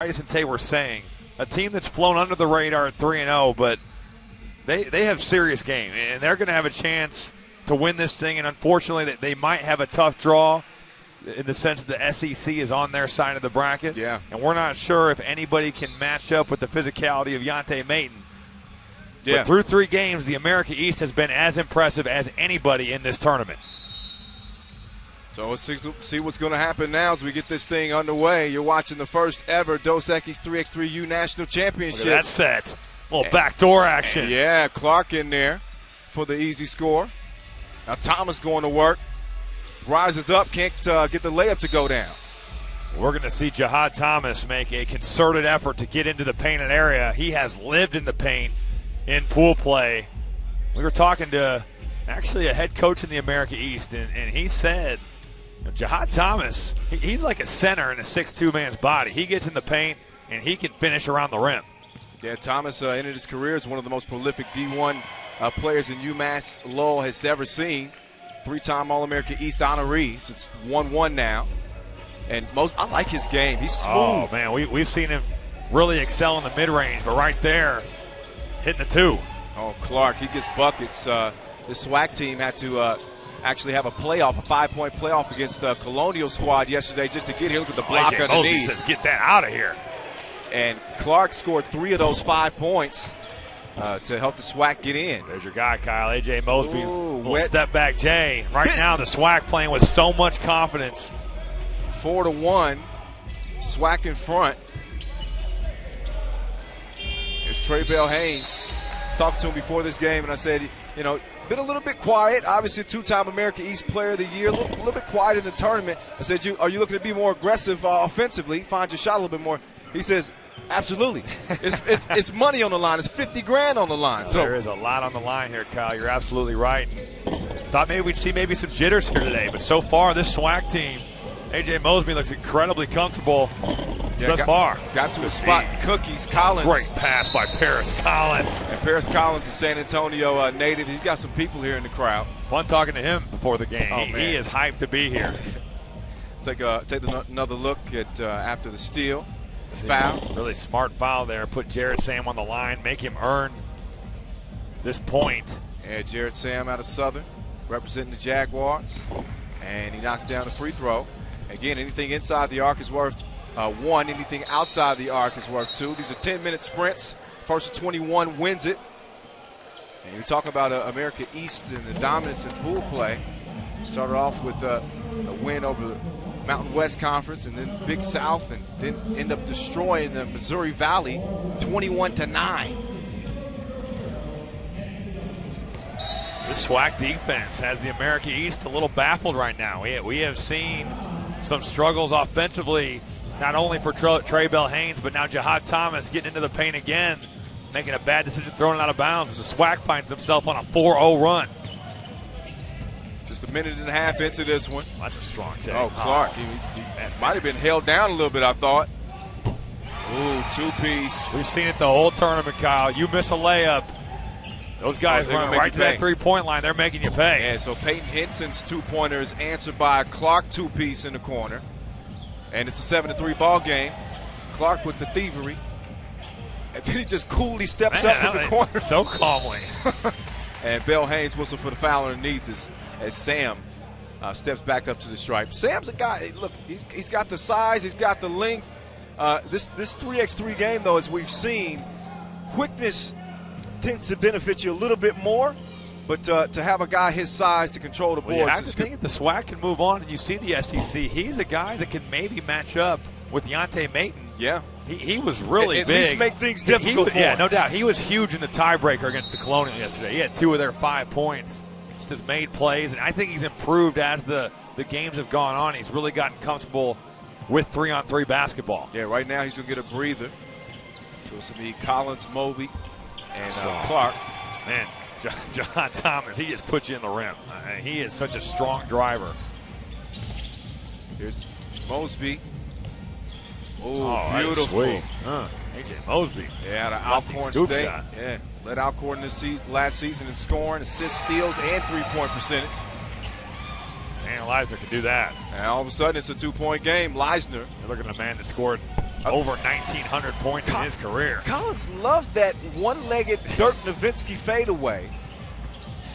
Rice and Tay were saying, a team that's flown under the radar at 3-0, but they have serious game, and they're going to have a chance to win this thing, and unfortunately they might have a tough draw in the sense that the SEC is on their side of the bracket. Yeah. And we're not sure if anybody can match up with the physicality of Yante Maton. Yeah. But through 3 games, the America East has been as impressive as anybody in this tournament. So let's see what's going to happen now as we get this thing underway. You're watching the first ever Dos Equis 3x3U National Championship. Look at that set. A little backdoor action. Yeah, Clark in there for the easy score. Now Thomas going to work. Rises up, can't get the layup to go down. We're going to see Jihad Thomas make a concerted effort to get into the painted area. He has lived in the paint in pool play. We were talking to actually a head coach in the America East, and he said, Jihad Thomas, he's like a center in a 6'2 man's body. He gets in the paint, and he can finish around the rim. Yeah, Thomas ended his career as one of the most prolific D1 players in UMass Lowell has ever seen. 3-time All-America East honoree. It's 1-1 now. And I like his game. He's smooth. Oh, man, we've seen him really excel in the mid-range, but right there, hitting the 2. Oh, Clark, he gets buckets. The SWAC team had to actually have a 5-point playoff against the Colonial squad yesterday just to get here. Look at the block underneath. Says, get that out of here. And Clark scored 3 of those 5 points to help the SWAC get in. There's your guy, Kyle. A.J. Mosby, little step back Jay. Right now, the SWAC playing with so much confidence. 4-1, SWAC in front. Here's Trey Bell Haynes. Talked to him before this game, and I said, been a little bit quiet. Obviously, a 2-time America East Player of the Year. A little bit quiet in the tournament. I said, are you looking to be more aggressive offensively, find your shot a little bit more? He says, absolutely. It's money on the line. It's $50,000 on the line. So there is a lot on the line here, Kyle. You're absolutely right. Thought maybe we'd see some jitters here today, but so far this SWAC team, A.J. Mosby looks incredibly comfortable thus far. Got to his spot. Cookies, Collins. Great pass by Paris Collins. And Paris Collins is San Antonio native. He's got some people here in the crowd. Fun talking to him before the game. He is hyped to be here. Take another look at after the steal. Foul. Really smart foul there. Put Jared Sam on the line, make him earn this point. Yeah, Jared Sam out of Southern, representing the Jaguars. And he knocks down the free throw. Again, anything inside the arc is worth 1. Anything outside the arc is worth 2. These are 10-minute sprints. First of 21 wins it. And you're talking about America East and the dominance in pool play. Started off with a win over the Mountain West Conference and then Big South, and then end up destroying the Missouri Valley 21-9. This SWAC defense has the America East a little baffled right now. We have seen some struggles offensively, not only for Trey Bell Haynes, but now Jihad Thomas getting into the paint again, making a bad decision throwing it out of bounds. The SWAC finds themselves on a 4-0 run. Just a minute and a half into this one. That's a strong take. Oh, Clark, he might have been held down a little bit, I thought. Ooh, 2-piece. We've seen it the whole tournament, Kyle. You miss a layup, those guys run right to that 3-point line. They're making you pay. Yeah, so Peyton Henson's 2-pointer is answered by a Clark 2-piece in the corner. And it's a 7-3 ball game. Clark with the thievery. And then he just coolly steps up from the corner. So calmly. And Bell Haynes whistle for the foul underneath as Sam steps back up to the stripe. Sam's a guy, look, he's got the size, he's got the length. This 3x3 game, though, as we've seen, quickness tends to benefit you a little bit more, but to have a guy his size to control the boards. You have to think if the SWAC can move on and you see the SEC, he's a guy that can maybe match up with Yante Maton. Yeah. He was really at big. At least make things difficult for him. Yeah, no doubt. He was huge in the tiebreaker against the Colonial yesterday. He had 2 of their 5 points. Just has made plays, and I think he's improved as the games have gone on. He's really gotten comfortable with 3-on-3 basketball. Yeah, right now he's going to get a breather. So it's going to be Collins, Moby, and Clark. Man, John Thomas, he just puts you in the rim. He is such a strong driver. Here's Mosby. Oh, beautiful. A.J. Mosby. Yeah, out of Alcorn State. Shot. Yeah, led Alcorn last season in scoring, assists, steals, and 3-point percentage. And Leisner could do that. And all of a sudden, it's a 2-point game. Leisner. You're looking at a man that scored over 1,900 points in his career. Collins loves that one-legged Dirk Nowitzki fadeaway.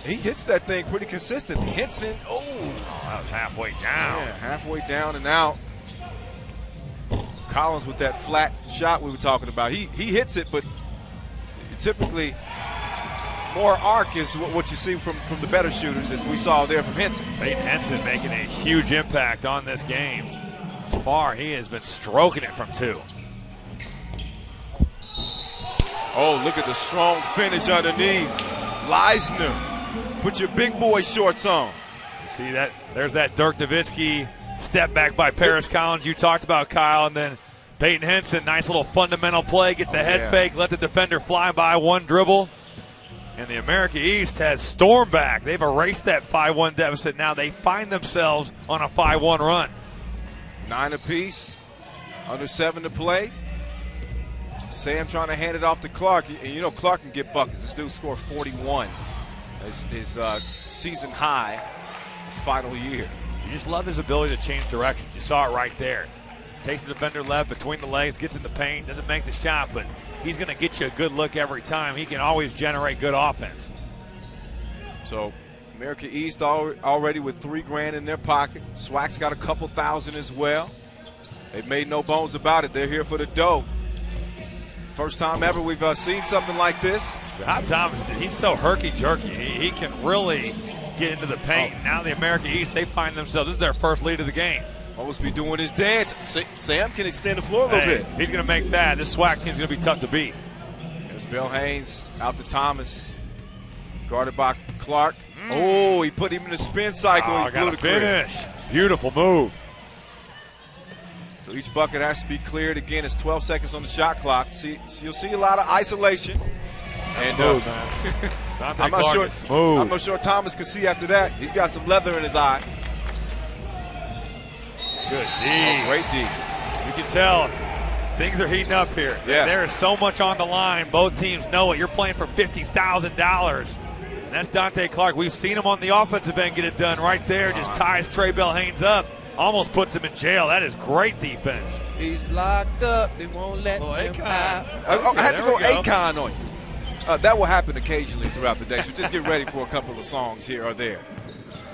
He hits that thing pretty consistently. Henson, that was halfway down. Yeah, halfway down and out. Collins with that flat shot we were talking about. He hits it, but typically more arc is what you see from the better shooters, as we saw there from Henson. Peyton Henson making a huge impact on this game. So far, he has been stroking it from 2. Oh, look at the strong finish underneath. Leisner, put your big boy shorts on. You see that? There's that Dirk Nowitzki step back by Paris Collins you talked about, Kyle, and then Peyton Henson, nice little fundamental play, get the head fake, let the defender fly by, one dribble. And the America East has stormed back. They've erased that 5-1 deficit. Now they find themselves on a 5-1 run. 9 apiece, under 7 to play. Sam trying to hand it off to Clark. And you know Clark can get buckets. This dude scored 41. His season high, his final year. You just love his ability to change direction. You saw it right there. Takes the defender left between the legs, gets in the paint, doesn't make the shot, but he's going to get you a good look every time. He can always generate good offense. So America East already with $3,000 in their pocket. SWAC's got a couple thousand as well. They've made no bones about it. They're here for the dough. First time ever we've seen something like this. Hot Thomas, he's so herky-jerky. He can really get into the paint. Now the America East, they find themselves, this is their first lead of the game. Almost be doing his dance. Sam can extend the floor a little bit. He's going to make that. This SWAC team's going to be tough to beat. There's Bill Haynes out to Thomas. Guarded by Clark. Oh, he put him in the spin cycle. Oh, got a finish. Beautiful move. So each bucket has to be cleared. Again, it's 12 seconds on the shot clock. So you'll see a lot of isolation. And smooth, man. I'm not sure Thomas can see after that. He's got some leather in his eye. Good D. Oh, great D. You can tell things are heating up here. Yeah. There is so much on the line. Both teams know it. You're playing for $50,000. And that's Dante Clark. We've seen him on the offensive end get it done right there. Just ties Trey Bell Haynes up. Almost puts him in jail. That is great defense. He's locked up. They won't let him out. I had to go Akon on you. That will happen occasionally throughout the day. So just get ready for a couple of songs here or there.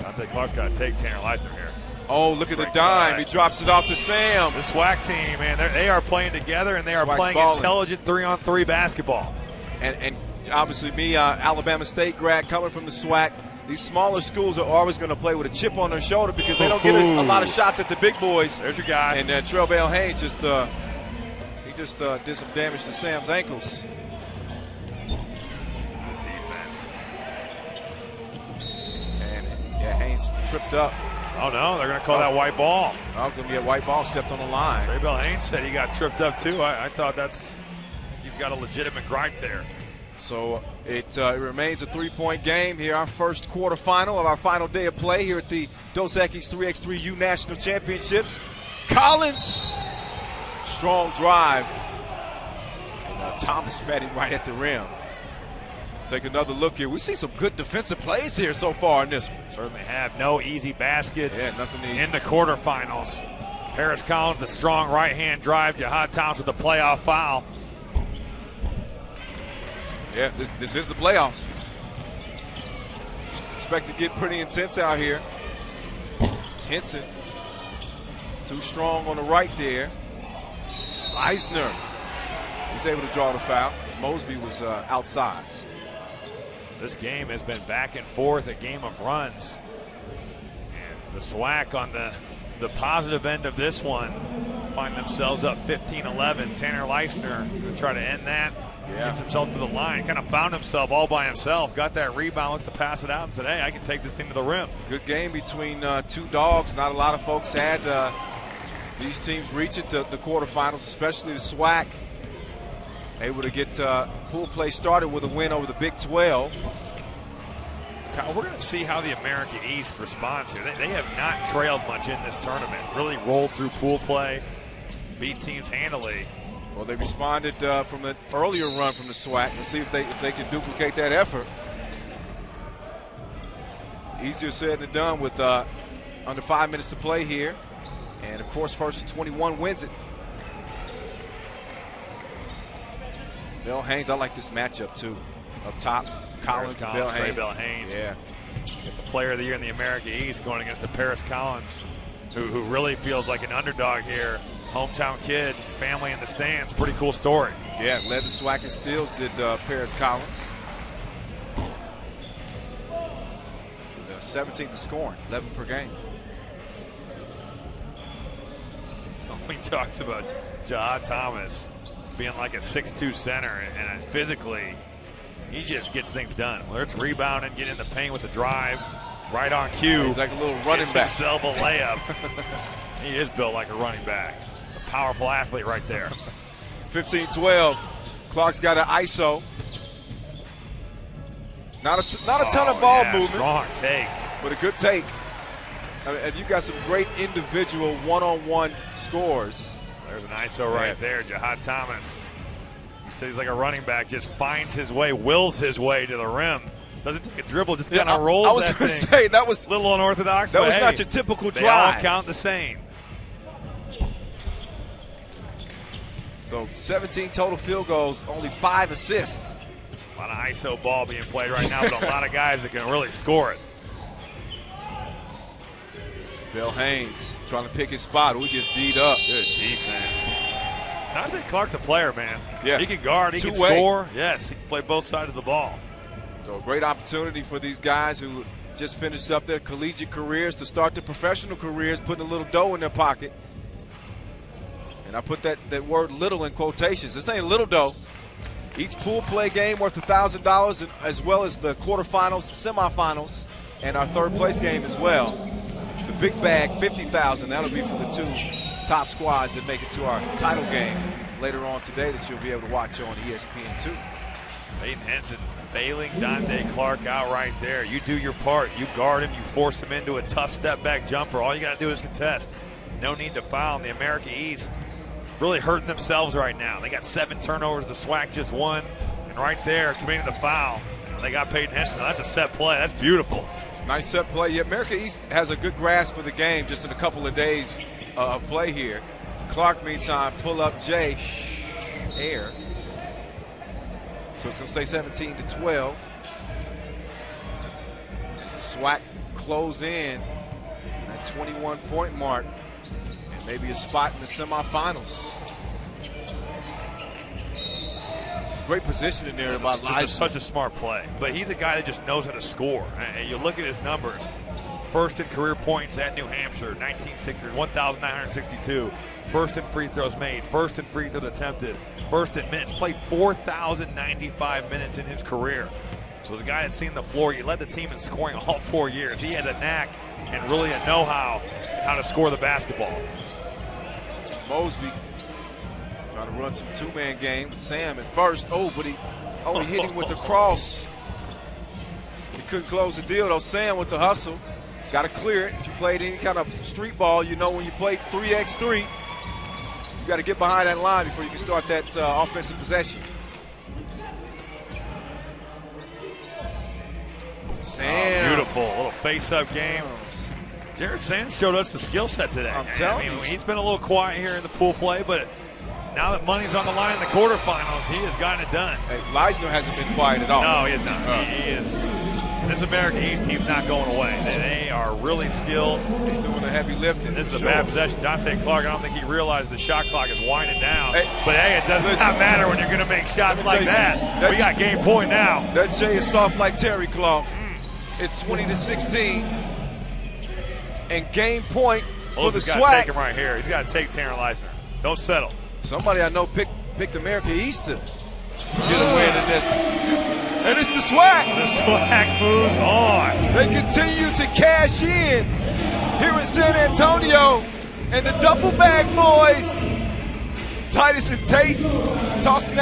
Dante Clark's got to take Tanner Leisner here. Oh, look at the dime. He drops it off to Sam. The SWAC team, man, they are playing together, and they are playing intelligent 3-on-3 basketball. And obviously me, Alabama State grad, coming from the SWAC, these smaller schools are always going to play with a chip on their shoulder because they don't get a lot of shots at the big boys. There's your guy. And Trey Bell Haynes just did some damage to Sam's ankles. Defense. And Haynes tripped up. Oh, no, they're going to call that white ball. Oh, going to be a white ball, stepped on the line. Trey Bell Haynes said he got tripped up, too. I thought he's got a legitimate gripe there. So it remains a 3-point game here, our first quarterfinal of our final day of play here at the Dos Equis 3x3U National Championships. Collins, strong drive. And Thomas met him right at the rim. Take another look here. We see some good defensive plays here so far in this one. Certainly have no easy baskets nothing easy. In the quarterfinals. Paris Collins, the strong right-hand drive. Jahad Thomas with the playoff foul. Yeah, this is the playoffs. Expect to get pretty intense out here. Henson, too strong on the right there. Leisner, he's able to draw the foul. Mosby was outsized. This game has been back and forth, a game of runs. And the SWAC on the positive end of this one find themselves up 15-11. Tanner Leisner going to try to end that. Gets himself to the line, kind of found himself all by himself, got that rebound, wants to pass it out, and said, hey, I can take this thing to the rim. Good game between two dogs. Not a lot of folks had these teams reach it to the quarterfinals, especially the SWAC. Able to get pool play started with a win over the Big 12. Kyle, we're going to see how the American East responds here. They have not trailed much in this tournament. Really rolled through pool play, beat teams handily. Well, they responded from the earlier run from the SWAC. Let's see if they can duplicate that effort. Easier said than done with under 5 minutes to play here. And, of course, first 21 wins it. Bell Haynes, I like this matchup too. Up top, Collins and Bell Haynes. Bell Haynes. Yeah. Get the player of the year in the America East going against the Paris Collins, who really feels like an underdog here. Hometown kid, family in the stands. Pretty cool story. Yeah, led the SWAC in steals, did Paris Collins. 17th in scoring, 11 per game. We talked about Jahad Thomas being like a 6'2 center, and physically, he just gets things done. Whether it's rebounding, getting in the paint with the drive, right on cue. He's like a little running back. Himself a layup. He is built like a running back. It's a powerful athlete right there. 15-12. Clark's got an ISO. Not a ton of ball movement. Strong take. But a good take. And you got some great individual one-on-one scores. There's an ISO right there. Jahad Thomas. He says he's like a running back, just finds his way, wills his way to the rim. Doesn't take a dribble, just kind of rolls that thing. I was going to say, that was a little unorthodox. That was hey, not your typical they drive. All count the same. So 17 total field goals, only 5 assists. A lot of ISO ball being played right now, but a lot of guys that can really score it. Bell Haynes trying to pick his spot. We just D'd up. Good defense. I think Clark's a player, man. Yeah. He can guard, he can score. Yes, he can play both sides of the ball. So a great opportunity for these guys who just finished up their collegiate careers to start their professional careers, putting a little dough in their pocket. And I put that word little in quotations. This ain't little dough. Each pool play game worth $1,000, as well as the quarterfinals, semifinals, and our third place game as well. The big bag, $50,000. That'll be for the 2 top squads that make it to our title game later on today that you'll be able to watch on ESPN2. Peyton Henson bailing Dante Clark out right there. You do your part. You guard him. You force him into a tough step-back jumper. All you got to do is contest. No need to foul. In the America East really hurting themselves right now. They got 7 turnovers. The SWAC just won. And right there, committing the foul, they got Peyton Henson. That's a set play. That's beautiful. Nice set play. Yeah, America East has a good grasp of the game just in a couple of days of play here. Clark, meantime, pull up Jay. Air. So it's going to say 17-12. As the SWAC close in at 21-point mark. And maybe a spot in the semifinals. Great position in there about such a smart play. But he's a guy that just knows how to score. And you look at his numbers. First in career points at New Hampshire, 1,962. First in free throws made. First in free throws attempted. First in minutes. Played 4,095 minutes in his career. So the guy that's seen the floor, he led the team in scoring all 4 years. He had a knack and really a know-how to score the basketball. Mosby trying to run some 2-man game with Sam at first. But he hit him with the cross. He couldn't close the deal, though. Sam with the hustle. Got to clear it. If you played any kind of street ball, you know when you play 3x3, you got to get behind that line before you can start that offensive possession. Sam. Beautiful. Little face-up game. Jared Sands showed us the skill set today. I'm telling you. He's been a little quiet here in the pool play, but now that money's on the line in the quarterfinals, he has gotten it done. Hey, Leisner hasn't been quiet at all. No, he is not. He is. This American East team's not going away. They are really skilled. He's doing the heavy lifting. This is a bad possession. Dante Clark, I don't think he realized the shot clock is winding down. But hey, it does not matter when you're going to make shots like that. We got game point now. That J is soft like terry cloth. It's 20-16. And game point for the SWAC. He's got to take him right here. He's got to take Terrence Leisner. Don't settle. Somebody I know picked America East to get a win in this. And it's the SWAC. The SWAC moves on. They continue to cash in here in San Antonio. And the duffel bag boys, Titus and Tate, tossing out.